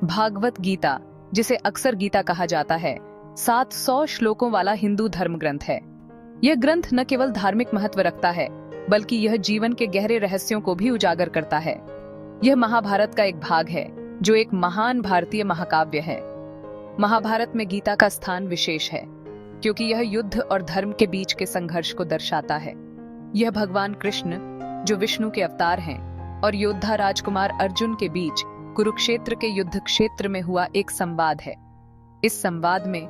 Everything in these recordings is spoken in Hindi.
भागवत गीता, जिसे अक्सर गीता कहा जाता है, 700 श्लोकों वाला हिंदू धर्म ग्रंथ है। यह ग्रंथ न केवल धार्मिक महत्व रखता है, बल्कि यह जीवन के गहरे रहस्यों को भी उजागर करता है। यह महाभारत का एक भाग है, जो एक महान भारतीय महाकाव्य है। महाभारत में गीता का स्थान विशेष है, क्योंकि यह युद्ध और धर्म के बीच के संघर्ष को दर्शाता है। यह भगवान कृष्ण, जो विष्णु के अवतार हैं, और योद्धा राजकुमार अर्जुन के बीच कुरुक्षेत्र के युद्ध क्षेत्र में हुआ एक संवाद है। इस संवाद में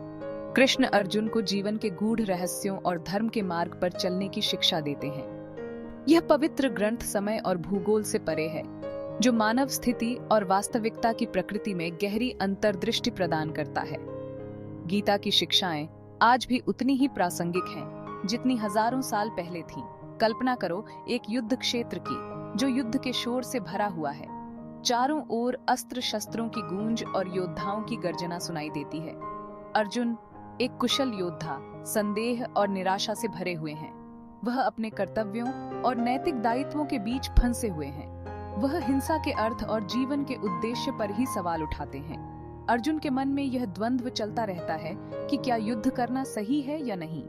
कृष्ण अर्जुन को जीवन के गूढ़ रहस्यों और धर्म के मार्ग पर चलने की शिक्षा देते हैं। यह पवित्र ग्रंथ समय और भूगोल से परे है, जो मानव स्थिति और वास्तविकता की प्रकृति में गहरी अंतर्दृष्टि प्रदान करता है। गीता की शिक्षाएं आज भी उतनी ही प्रासंगिक हैं, जितनी हजारों साल पहले थीं। कल्पना करो एक युद्ध क्षेत्र की, जो युद्ध के शोर से भरा हुआ है। चारों ओर अस्त्र शस्त्रों की गूंज और योद्धाओं की गर्जना सुनाई देती है। अर्जुन, एक कुशल योद्धा, संदेह और निराशा से भरे हुए हैं। वह अपने कर्तव्यों और नैतिक दायित्वों के बीच फंसे हुए हैं। वह हिंसा के अर्थ और जीवन के उद्देश्य पर ही सवाल उठाते हैं। अर्जुन के मन में यह द्वंद्व चलता रहता है कि क्या युद्ध करना सही है या नहीं।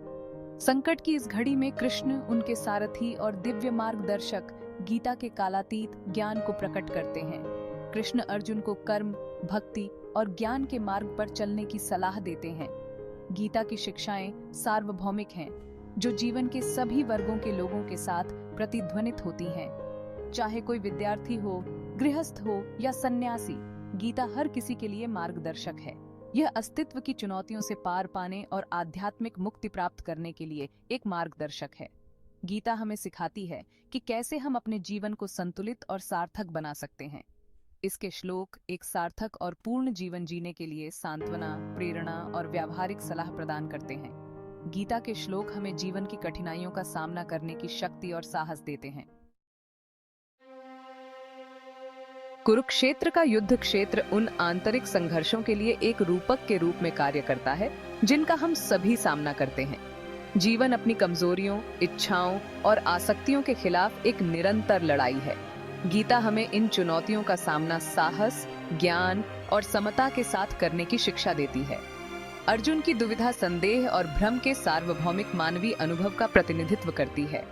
संकट की इस घड़ी में कृष्ण, उनके सारथी और दिव्य मार्गदर्शक, गीता के कालातीत ज्ञान को प्रकट करते हैं। कृष्ण अर्जुन को कर्म, भक्ति और ज्ञान के मार्ग पर चलने की सलाह देते हैं। गीता की शिक्षाएं सार्वभौमिक हैं, जो जीवन के सभी वर्गों के लोगों के साथ प्रतिध्वनित होती हैं। चाहे कोई विद्यार्थी हो, गृहस्थ हो या सन्यासी, गीता हर किसी के लिए मार्गदर्शक है। यह अस्तित्व की चुनौतियों से पार पाने और आध्यात्मिक मुक्ति प्राप्त करने के लिए एक मार्गदर्शक है। गीता हमें सिखाती है कि कैसे हम अपने जीवन को संतुलित और सार्थक बना सकते हैं। इसके श्लोक एक सार्थक और पूर्ण जीवन जीने के लिए सांत्वना, प्रेरणा और व्यावहारिक सलाह प्रदान करते हैं। गीता के श्लोक हमें जीवन की कठिनाइयों का सामना करने की शक्ति और साहस देते हैं। कुरुक्षेत्र का युद्ध क्षेत्र उन आंतरिक संघर्षों के लिए एक रूपक के रूप में कार्य करता है, जिनका हम सभी सामना करते हैं। जीवन अपनी कमजोरियों, इच्छाओं और आसक्तियों के खिलाफ एक निरंतर लड़ाई है। गीता हमें इन चुनौतियों का सामना साहस, ज्ञान और समता के साथ करने की शिक्षा देती है। अर्जुन की दुविधा संदेह और भ्रम के सार्वभौमिक मानवीय अनुभव का प्रतिनिधित्व करती है।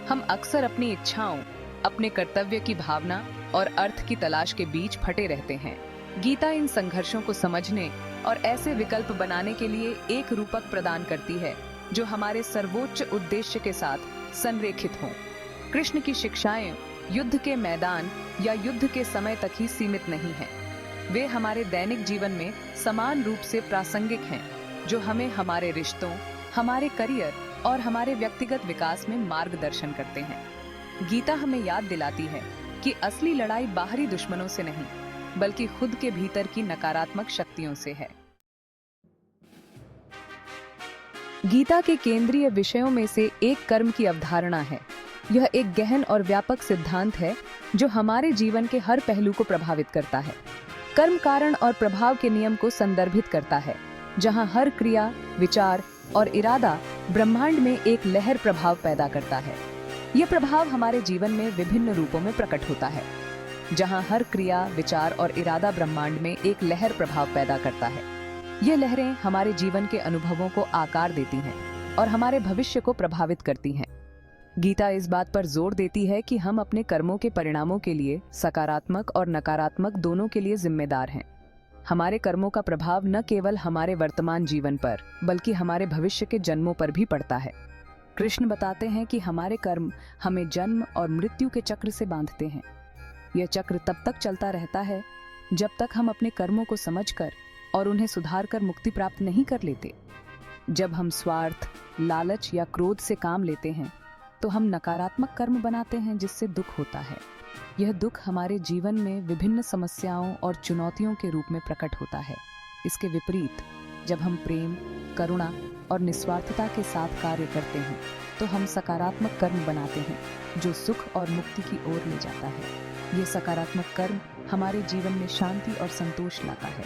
हम अक्सर अपनी इच्छाओं, अपने कर्तव्य की भावना और अर्थ की तलाश के बीच फटे रहते हैं। गीता इन संघर्षों को समझने और ऐसे विकल्प बनाने के लिए एक रूपक प्रदान करती है, जो हमारे सर्वोच्च उद्देश्य के साथ संरेखित हों। कृष्ण की शिक्षाएं युद्ध के मैदान या युद्ध के समय तक ही सीमित नहीं हैं। वे हमारे दैनिक जीवन में समान रूप से प्रासंगिक हैं, जो हमें हमारे रिश्तों, हमारे करियर और हमारे व्यक्तिगत विकास में मार्गदर्शन करते हैं। गीता हमें याद दिलाती है कि असली लड़ाई बाहरी दुश्मनों से नहीं, बल्कि खुद के भीतर की नकारात्मक शक्तियों से है। गीता के केंद्रीय विषयों में से एक कर्म की अवधारणा है। यह एक गहन और व्यापक सिद्धांत है, जो हमारे जीवन के हर पहलू को प्रभावित करता है। कर्म कारण और प्रभाव के नियम को संदर्भित करता है, जहां हर क्रिया, विचार और इरादा ब्रह्मांड में एक लहर प्रभाव पैदा करता है। यह प्रभाव हमारे जीवन में विभिन्न रूपों में प्रकट होता है। जहां हर क्रिया, विचार और इरादा ब्रह्मांड में एक लहर प्रभाव पैदा करता है। ये लहरें हमारे जीवन के अनुभवों को आकार देती हैं और हमारे भविष्य को प्रभावित करती हैं। गीता इस बात पर जोर देती है कि हम अपने कर्मों के परिणामों के लिए, सकारात्मक और नकारात्मक दोनों के लिए जिम्मेदार हैं। हमारे कर्मों का प्रभाव न केवल हमारे वर्तमान जीवन पर, बल्कि हमारे भविष्य के जन्मों पर भी पड़ता है। कृष्ण बताते हैं कि हमारे कर्म हमें जन्म और मृत्यु के चक्र से बांधते हैं। यह चक्र तब तक चलता रहता है जब तक हम अपने कर्मों को समझकर और उन्हें सुधारकर मुक्ति प्राप्त नहीं कर लेते। जब हम स्वार्थ, लालच या क्रोध से काम लेते हैं, तो हम नकारात्मक कर्म बनाते हैं, जिससे दुख होता है। यह दुख हमारे जीवन में विभिन्न समस्याओं और चुनौतियों के रूप में प्रकट होता है। इसके विपरीत, जब हम प्रेम, करुणा और निस्वार्थता के साथ कार्य करते हैं, तो हम सकारात्मक कर्म बनाते हैं, जो सुख और मुक्ति की ओर ले जाता है। ये सकारात्मक कर्म हमारे जीवन में शांति और संतोष लाता है।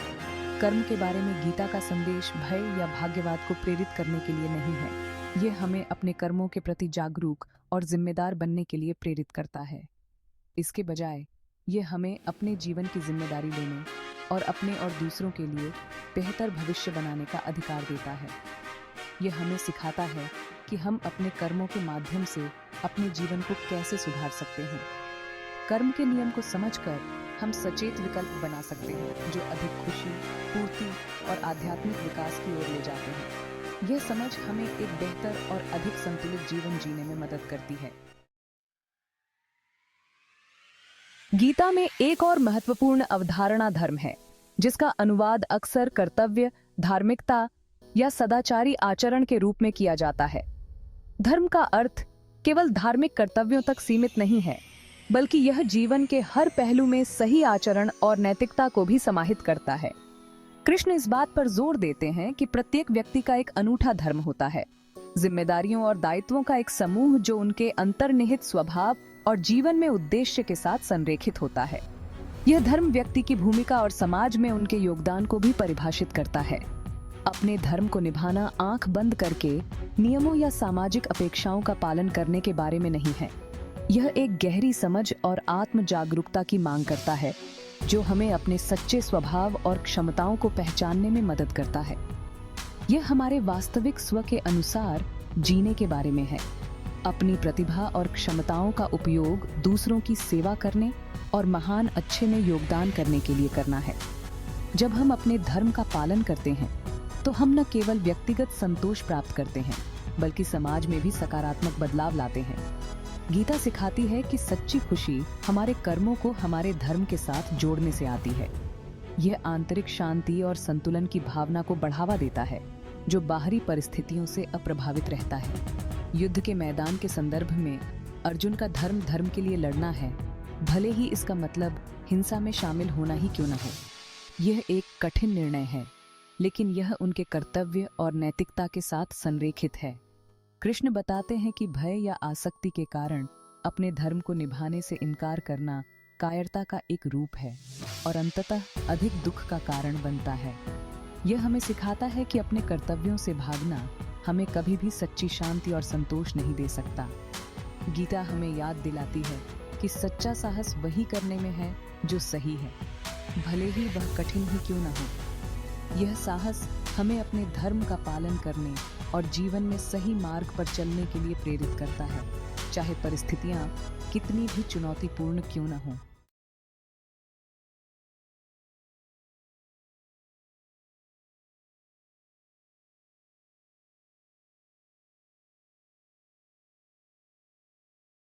कर्म के बारे में गीता का संदेश भय या भाग्यवाद को प्रेरित करने के लिए नहीं है। ये हमें अपने कर्मों के प्रति जागरूक और जिम्मेदार बनने के लिए प्रेरित करता है। इसके बजाय ये हमें अपने जीवन की जिम्मेदारी लेने और अपने और दूसरों के लिए बेहतर भविष्य बनाने का अधिकार देता है। ये हमें सिखाता है कि हम अपने कर्मों के माध्यम से अपने जीवन को कैसे सुधार सकते हैं। कर्म के नियम को समझकर हम सचेत विकल्प बना सकते हैं जो अधिक खुशी, पूर्ति और आध्यात्मिक विकास की ओर ले जाते हैं। यह समझ हमें एक बेहतर और अधिक संतुलित जीवन जीने में मदद करती है। गीता में एक और महत्वपूर्ण अवधारणा धर्म है, जिसका अनुवाद अक्सर कर्तव्य, धार्मिकता या सदाचारी आचरण के रूप में किया जाता है। धर्म का अर्थ केवल धार्मिक कर्तव्यों तक सीमित नहीं है, बल्कि यह जीवन के हर पहलू में सही आचरण और नैतिकता को भी समाहित करता है। कृष्ण इस बात पर जोर देते हैं कि प्रत्येक व्यक्ति का एक अनूठा धर्म होता है, जिम्मेदारियों और दायित्वों का एक समूह जो उनके अंतर्निहित स्वभाव और जीवन में उद्देश्य के साथ संरेखित होता है। यह धर्म व्यक्ति की भूमिका और समाज में उनके योगदान को भी परिभाषित करता है। अपने धर्म को निभाना आंख बंद करके नियमों या सामाजिक अपेक्षाओं का पालन करने के बारे में नहीं है। यह एक गहरी समझ और आत्म जागरूकता की मांग करता है, जो हमें अपने सच्चे स्वभाव और क्षमताओं को पहचानने में मदद करता है। यह हमारे वास्तविक स्व के अनुसार जीने के बारे में है, अपनी प्रतिभा और क्षमताओं का उपयोग दूसरों की सेवा करने और महान अच्छे में योगदान करने के लिए करना है। जब हम अपने धर्म का पालन करते हैं, तो हम न केवल व्यक्तिगत संतोष प्राप्त करते हैं, बल्कि समाज में भी सकारात्मक बदलाव लाते हैं। गीता सिखाती है कि सच्ची खुशी हमारे कर्मों को हमारे धर्म के साथ जोड़ने से आती है। यह आंतरिक शांति और संतुलन की भावना को बढ़ावा देता है, जो बाहरी परिस्थितियों से अप्रभावित रहता है। युद्ध के मैदान के संदर्भ में अर्जुन का धर्म के लिए लड़ना है, भले ही इसका मतलब हिंसा में शामिल होना ही क्यों न हो। यह एक कठिन निर्णय है, लेकिन यह उनके कर्तव्य और नैतिकता के साथ संरेखित है। कृष्ण बताते हैं कि भय या आसक्ति के कारण अपने धर्म को निभाने से इनकार करना कायरता का एक रूप है और अंततः अधिक दुख का कारण बनता है। यह हमें सिखाता है कि अपने कर्तव्यों से भागना हमें कभी भी सच्ची शांति और संतोष नहीं दे सकता। गीता हमें याद दिलाती है कि सच्चा साहस वही करने में है जो सही है, भले ही वह कठिन ही क्यों न हो। यह साहस हमें अपने धर्म का पालन करने और जीवन में सही मार्ग पर चलने के लिए प्रेरित करता है, चाहे परिस्थितियां कितनी भी चुनौतीपूर्ण क्यों न हो।